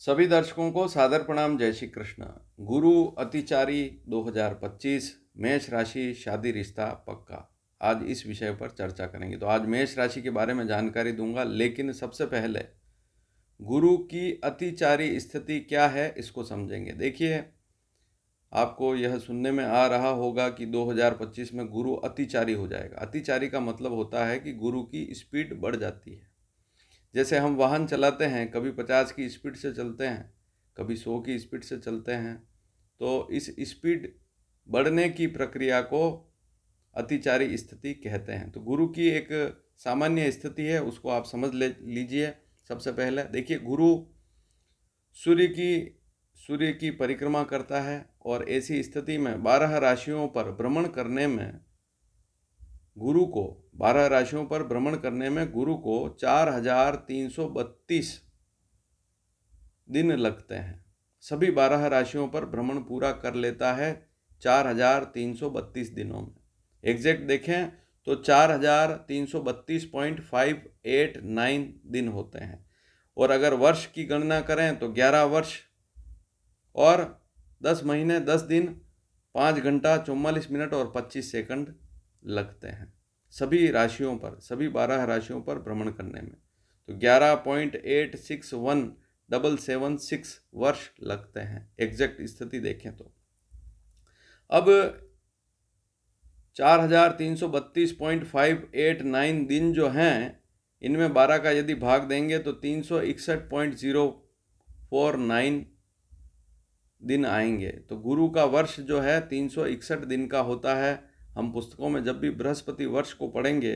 सभी दर्शकों को सादर प्रणाम। जय श्री कृष्ण। गुरु अतिचारी 2025 मेष राशि शादी रिश्ता पक्का, आज इस विषय पर चर्चा करेंगे। तो आज मेष राशि के बारे में जानकारी दूंगा, लेकिन सबसे पहले गुरु की अतिचारी स्थिति क्या है इसको समझेंगे। देखिए, आपको यह सुनने में आ रहा होगा कि 2025 में गुरु अतिचारी हो जाएगा। अतिचारी का मतलब होता है कि गुरु की स्पीड बढ़ जाती है। जैसे हम वाहन चलाते हैं, कभी 50 की स्पीड से चलते हैं, कभी 100 की स्पीड से चलते हैं, तो इस स्पीड बढ़ने की प्रक्रिया को अतिचारी स्थिति कहते हैं। तो गुरु की एक सामान्य स्थिति है, उसको आप समझ लीजिए। सबसे पहले देखिए, गुरु सूर्य की परिक्रमा करता है और ऐसी स्थिति में 12 राशियों पर भ्रमण करने में गुरु को 4332 दिन लगते हैं। सभी 12 राशियों पर भ्रमण पूरा कर लेता है 4332 दिनों में। एग्जैक्ट देखें तो 4332.589 दिन होते हैं। और अगर वर्ष की गणना करें तो 11 वर्ष और 10 महीने 10 दिन 5 घंटा 44 मिनट और 25 सेकंड लगते हैं सभी राशियों पर, सभी 12 राशियों पर भ्रमण करने में। तो 11.861776 वर्ष लगते हैं एग्जैक्ट स्थिति देखें तो। अब 4332.589 दिन जो हैं, इनमें 12 का यदि भाग देंगे तो 361.049 दिन आएंगे। तो गुरु का वर्ष जो है 361 दिन का होता है। हम पुस्तकों में जब भी बृहस्पति वर्ष को पढ़ेंगे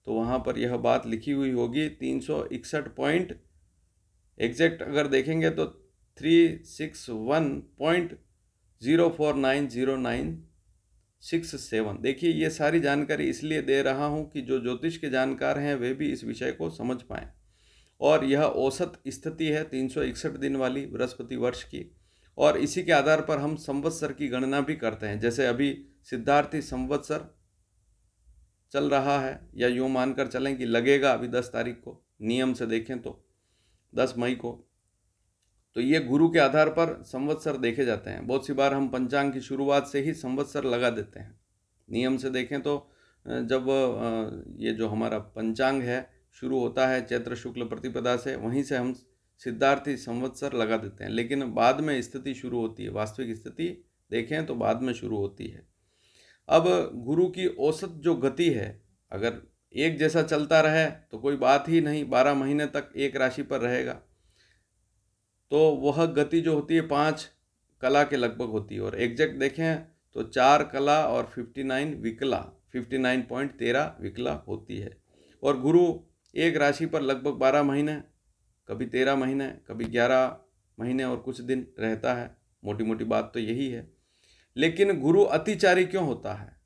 तो वहाँ पर यह बात लिखी हुई होगी 361 पॉइंट, एग्जैक्ट अगर देखेंगे तो 361.0490967। देखिए, ये सारी जानकारी इसलिए दे रहा हूँ कि जो ज्योतिष के जानकार हैं वे भी इस विषय को समझ पाएँ। और यह औसत स्थिति है 361 दिन वाली बृहस्पति वर्ष की, और इसी के आधार पर हम संवत्सर की गणना भी करते हैं। जैसे अभी सिद्धार्थी संवत्सर चल रहा है, या यूँ मानकर चलें कि लगेगा अभी 10 तारीख को, नियम से देखें तो 10 मई को। तो ये गुरु के आधार पर संवत्सर देखे जाते हैं। बहुत सी बार हम पंचांग की शुरुआत से ही संवत्सर लगा देते हैं। नियम से देखें तो जब ये जो हमारा पंचांग है शुरू होता है चैत्र शुक्ल प्रतिपदा से, वहीं से हम सिद्धार्थी संवत्सर लगा देते हैं। लेकिन बाद में स्थिति शुरू होती है, वास्तविक स्थिति देखें तो बाद में शुरू होती है। अब गुरु की औसत जो गति है, अगर एक जैसा चलता रहे तो कोई बात ही नहीं, 12 महीने तक एक राशि पर रहेगा, तो वह गति जो होती है 5 कला के लगभग होती है। और एग्जैक्ट देखें तो 4 कला और 59 विकला, 59.13 विकला होती है। और गुरु एक राशि पर लगभग 12 महीने, कभी 13 महीने, कभी 11 महीने और कुछ दिन रहता है। मोटी मोटी बात तो यही है। लेकिन गुरु अतिचारी क्यों होता है?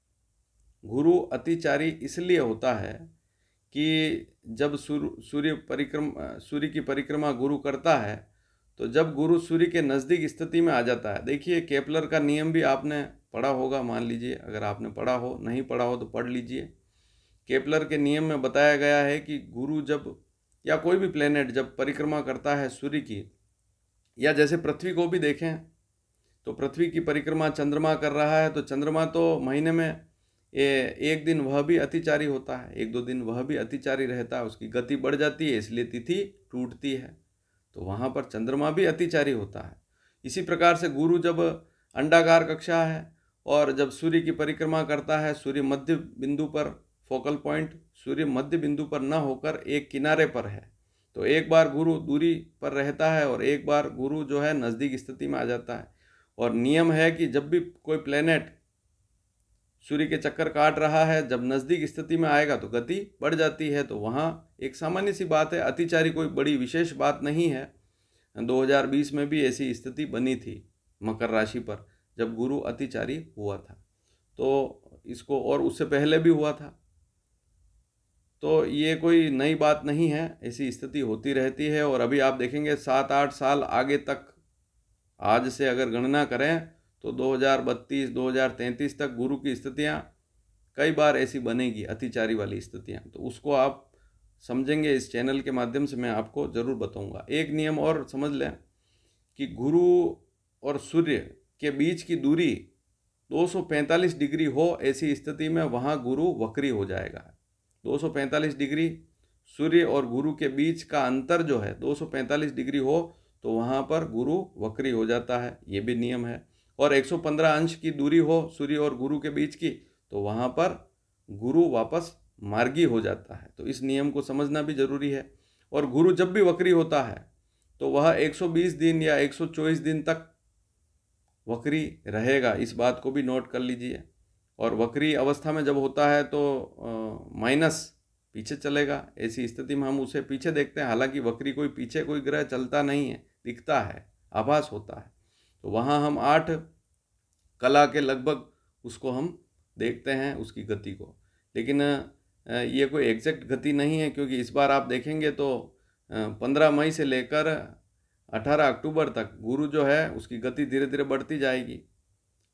गुरु अतिचारी इसलिए होता है कि जब सूर्य की परिक्रमा गुरु करता है, तो जब गुरु सूर्य के नज़दीक स्थिति में आ जाता है। देखिए, केपलर का नियम भी आपने पढ़ा होगा, मान लीजिए, अगर आपने पढ़ा हो, नहीं पढ़ा हो तो पढ़ लीजिए। केपलर के नियम में बताया गया है कि गुरु जब, या कोई भी प्लेनेट जब परिक्रमा करता है सूर्य की, या जैसे पृथ्वी को भी देखें तो पृथ्वी की परिक्रमा चंद्रमा कर रहा है, तो चंद्रमा तो महीने में एक दिन वह भी अतिचारी होता है, 1-2 दिन वह भी अतिचारी रहता है, उसकी गति बढ़ जाती है, इसलिए तिथि टूटती है, तो वहाँ पर चंद्रमा भी अतिचारी होता है। इसी प्रकार से गुरु जब अंडाकार कक्षा है और जब सूर्य की परिक्रमा करता है, सूर्य मध्य बिंदु पर, फोकल पॉइंट सूर्य मध्य बिंदु पर न होकर एक किनारे पर है, तो एक बार गुरु दूरी पर रहता है और एक बार गुरु जो है नज़दीक स्थिति में आ जाता है। और नियम है कि जब भी कोई प्लेनेट सूर्य के चक्कर काट रहा है, जब नज़दीक स्थिति में आएगा तो गति बढ़ जाती है। तो वहाँ एक सामान्य सी बात है, अतिचारी कोई बड़ी विशेष बात नहीं है। 2020 में भी ऐसी स्थिति बनी थी मकर राशि पर, जब गुरु अतिचारी हुआ था। तो इसको, और उससे पहले भी हुआ था, तो ये कोई नई बात नहीं है, ऐसी स्थिति होती रहती है। और अभी आप देखेंगे 7-8 साल आगे तक, आज से अगर गणना करें तो 2032 2033 तक गुरु की स्थितियाँ कई बार ऐसी बनेगी, अतिचारी वाली स्थितियाँ। तो उसको आप समझेंगे, इस चैनल के माध्यम से मैं आपको ज़रूर बताऊंगा। एक नियम और समझ लें कि गुरु और सूर्य के बीच की दूरी 245 डिग्री हो, ऐसी स्थिति में वहाँ गुरु वक्री हो जाएगा। 245 डिग्री सूर्य और गुरु के बीच का अंतर जो है 245 डिग्री हो तो वहाँ पर गुरु वक्री हो जाता है, ये भी नियम है। और 115 अंश की दूरी हो सूर्य और गुरु के बीच की तो वहाँ पर गुरु वापस मार्गी हो जाता है। तो इस नियम को समझना भी जरूरी है। और गुरु जब भी वक्री होता है तो वह 120 दिन या 124 दिन तक वक्री रहेगा, इस बात को भी नोट कर लीजिए। और वक्री अवस्था में जब होता है तो माइनस पीछे चलेगा, ऐसी स्थिति में हम उसे पीछे देखते हैं। हालांकि वक्री कोई पीछे कोई ग्रह चलता नहीं है, दिखता है, आभास होता है। तो वहाँ हम 8 कला के लगभग उसको हम देखते हैं उसकी गति को। लेकिन ये कोई एग्जैक्ट गति नहीं है, क्योंकि इस बार आप देखेंगे तो 15 मई से लेकर 18 अक्टूबर तक गुरु जो है उसकी गति धीरे धीरे बढ़ती जाएगी,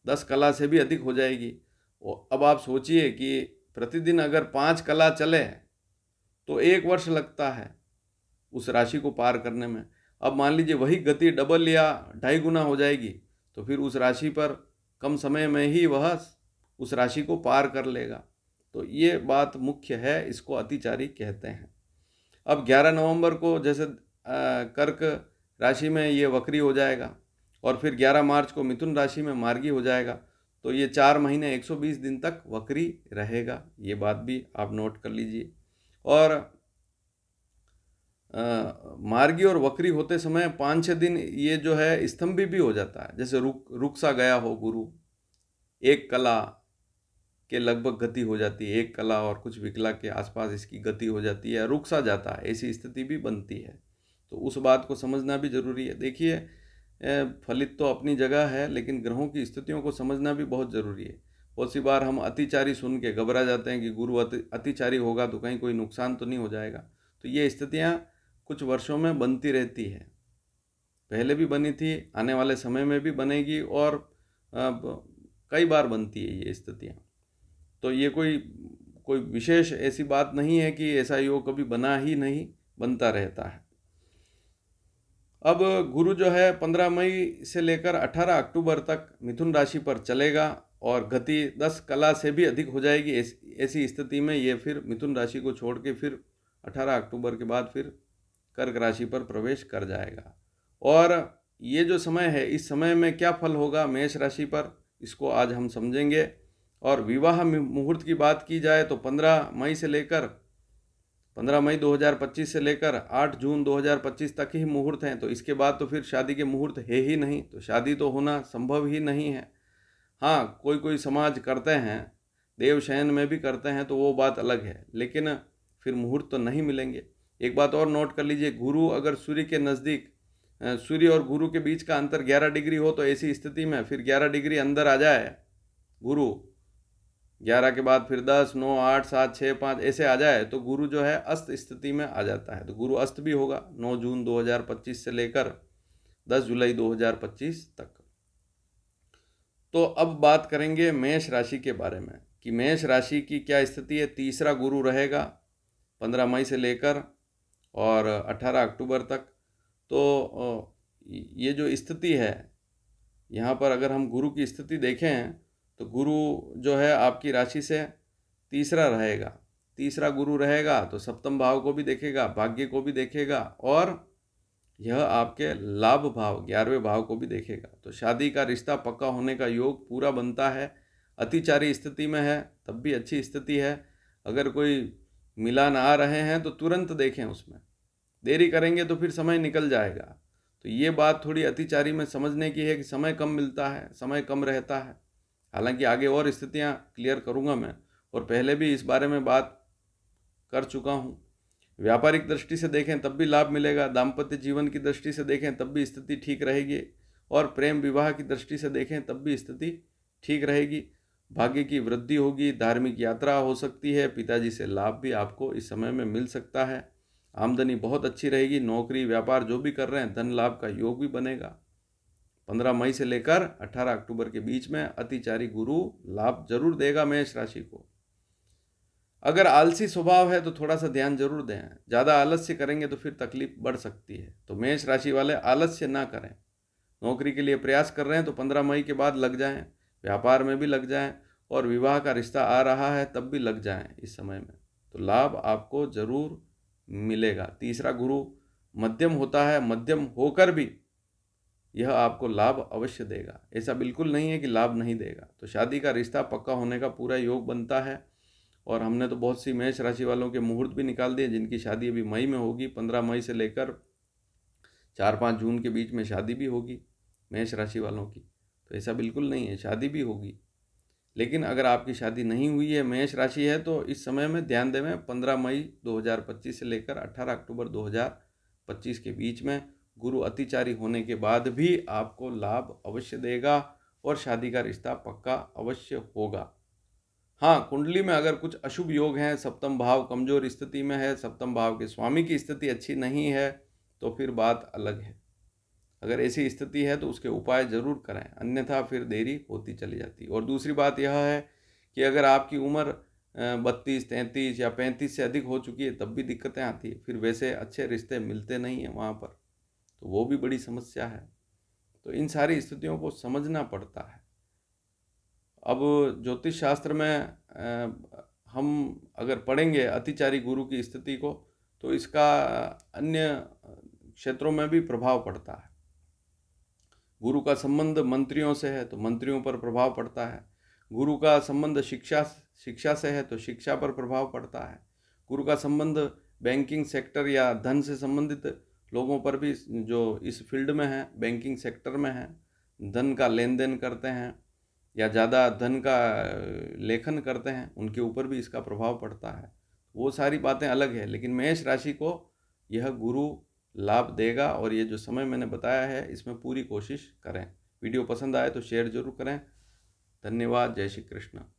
10 कला से भी अधिक हो जाएगी। अब आप सोचिए कि प्रतिदिन अगर 5 कला चले तो 1 वर्ष लगता है उस राशि को पार करने में। अब मान लीजिए वही गति डबल या 2.5 गुना हो जाएगी तो फिर उस राशि पर कम समय में ही वह उस राशि को पार कर लेगा। तो ये बात मुख्य है, इसको अतिचारी कहते हैं। अब 11 नवंबर को जैसे कर्क राशि में ये वक्री हो जाएगा और फिर 11 मार्च को मिथुन राशि में मार्गी हो जाएगा। तो ये 4 महीने 120 दिन तक वक्री रहेगा, ये बात भी आप नोट कर लीजिए। और मार्गी और वक्री होते समय 5-6 दिन ये जो है स्तंभी भी हो जाता है। जैसे रुक सा गया हो गुरु, 1 कला के लगभग गति हो जाती है, 1 कला और कुछ विकला के आसपास इसकी गति हो जाती है, रुक सा जाता है, ऐसी स्थिति भी बनती है। तो उस बात को समझना भी जरूरी है। देखिए फलित तो अपनी जगह है, लेकिन ग्रहों की स्थितियों को समझना भी बहुत ज़रूरी है। बहुत सी बार हम अतिचारी सुन के घबरा जाते हैं कि गुरु अतिचारी होगा तो कहीं कोई नुकसान तो नहीं हो जाएगा। तो ये स्थितियाँ कुछ वर्षों में बनती रहती है, पहले भी बनी थी, आने वाले समय में भी बनेगी और कई बार बनती है ये स्थितियाँ। तो ये कोई विशेष ऐसी बात नहीं है कि ऐसा योग कभी बना ही नहीं, बनता रहता है। अब गुरु जो है 15 मई से लेकर 18 अक्टूबर तक मिथुन राशि पर चलेगा और गति 10 कला से भी अधिक हो जाएगी। ऐसी स्थिति में ये फिर मिथुन राशि को छोड़ के फिर 18 अक्टूबर के बाद फिर कर्क राशि पर प्रवेश कर जाएगा। और ये जो समय है, इस समय में क्या फल होगा मेष राशि पर, इसको आज हम समझेंगे। और विवाह मुहूर्त की बात की जाए तो 15 मई 2025 से लेकर 8 जून 2025 तक ही मुहूर्त हैं। तो इसके बाद तो फिर शादी के मुहूर्त है ही नहीं, तो शादी तो होना संभव ही नहीं है। हाँ, कोई समाज करते हैं, देवशयन में भी करते हैं, तो वो बात अलग है, लेकिन फिर मुहूर्त तो नहीं मिलेंगे। एक बात और नोट कर लीजिए, गुरु अगर सूर्य के नज़दीक, सूर्य और गुरु के बीच का अंतर 11 डिग्री हो तो ऐसी स्थिति में फिर 11 डिग्री अंदर आ जाए गुरु, 11 के बाद फिर 10, 9, 8, 7, 6, 5 ऐसे आ जाए तो गुरु जो है अस्त स्थिति में आ जाता है। तो गुरु अस्त भी होगा 9 जून 2025 से लेकर 10 जुलाई 2025 तक। तो अब बात करेंगे मेष राशि के बारे में कि मेष राशि की क्या स्थिति है। तीसरा गुरु रहेगा 15 मई से लेकर और 18 अक्टूबर तक। तो ये जो स्थिति है यहाँ पर अगर हम गुरु की स्थिति देखें तो गुरु जो है आपकी राशि से तीसरा रहेगा। तीसरा गुरु रहेगा तो सप्तम भाव को भी देखेगा, भाग्य को भी देखेगा और यह आपके लाभ भाव 11वें भाव को भी देखेगा। तो शादी का रिश्ता पक्का होने का योग पूरा बनता है। अतिचारी स्थिति में है तब भी अच्छी स्थिति है। अगर कोई मिलान आ रहे हैं तो तुरंत देखें, उसमें देरी करेंगे तो फिर समय निकल जाएगा। तो ये बात थोड़ी अतिचारी में समझने की है कि समय कम मिलता है, समय कम रहता है। हालांकि आगे और स्थितियां क्लियर करूंगा मैं, और पहले भी इस बारे में बात कर चुका हूं। व्यापारिक दृष्टि से देखें तब भी लाभ मिलेगा, दाम्पत्य जीवन की दृष्टि से देखें तब भी स्थिति ठीक रहेगी, और प्रेम विवाह की दृष्टि से देखें तब भी स्थिति ठीक रहेगी। भाग्य की वृद्धि होगी, धार्मिक यात्रा हो सकती है, पिताजी से लाभ भी आपको इस समय में मिल सकता है। आमदनी बहुत अच्छी रहेगी, नौकरी व्यापार जो भी कर रहे हैं धन लाभ का योग भी बनेगा। 15 मई से लेकर 18 अक्टूबर के बीच में अतिचारी गुरु लाभ जरूर देगा मेष राशि को। अगर आलसी स्वभाव है तो थोड़ा सा ध्यान जरूर दें, ज़्यादा आलस्य करेंगे तो फिर तकलीफ बढ़ सकती है। तो मेष राशि वाले आलस्य ना करें, नौकरी के लिए प्रयास कर रहे हैं तो 15 मई के बाद लग जाएं, व्यापार में भी लग जाएं, और विवाह का रिश्ता आ रहा है तब भी लग जाएं इस समय में, तो लाभ आपको जरूर मिलेगा। तीसरा गुरु मध्यम होता है, मध्यम होकर भी यह आपको लाभ अवश्य देगा, ऐसा बिल्कुल नहीं है कि लाभ नहीं देगा। तो शादी का रिश्ता पक्का होने का पूरा योग बनता है। और हमने तो बहुत सी मेष राशि वालों के मुहूर्त भी निकाल दिए जिनकी शादी अभी मई में होगी। 15 मई से लेकर 4-5 जून के बीच में शादी भी होगी मेष राशि वालों की। तो ऐसा बिल्कुल नहीं है, शादी भी होगी। लेकिन अगर आपकी शादी नहीं हुई है, मेष राशि है, तो इस समय में ध्यान देवें 15 मई 2025 से लेकर 18 अक्टूबर 2025 के बीच में गुरु अतिचारी होने के बाद भी आपको लाभ अवश्य देगा और शादी का रिश्ता पक्का अवश्य होगा। हाँ, कुंडली में अगर कुछ अशुभ योग हैं, सप्तम भाव कमजोर स्थिति में है, सप्तम भाव के स्वामी की स्थिति अच्छी नहीं है, तो फिर बात अलग है। अगर ऐसी स्थिति है तो उसके उपाय जरूर करें, अन्यथा फिर देरी होती चली जाती। और दूसरी बात यह है कि अगर आपकी उम्र 32, 33 या 35 से अधिक हो चुकी है तब भी दिक्कतें आती है, फिर वैसे अच्छे रिश्ते मिलते नहीं हैं वहाँ पर, तो वो भी बड़ी समस्या है। तो इन सारी स्थितियों को समझना पड़ता है। अब ज्योतिष शास्त्र में हम अगर पढ़ेंगे अतिचारी गुरु की स्थिति को तो इसका अन्य क्षेत्रों में भी प्रभाव पड़ता है। गुरु का संबंध मंत्रियों से है तो मंत्रियों पर प्रभाव पड़ता है। गुरु का संबंध शिक्षा से है तो शिक्षा पर प्रभाव पड़ता है। गुरु का संबंध बैंकिंग सेक्टर या धन से संबंधित लोगों पर भी, जो इस फील्ड में है, बैंकिंग सेक्टर में है, धन का लेन देन करते हैं या ज़्यादा धन का लेखन करते हैं, उनके ऊपर भी इसका प्रभाव पड़ता है। वो सारी बातें अलग है, लेकिन मेष राशि को यह गुरु लाभ देगा। और ये जो समय मैंने बताया है इसमें पूरी कोशिश करें। वीडियो पसंद आए तो शेयर जरूर करें। धन्यवाद। जय श्री कृष्ण।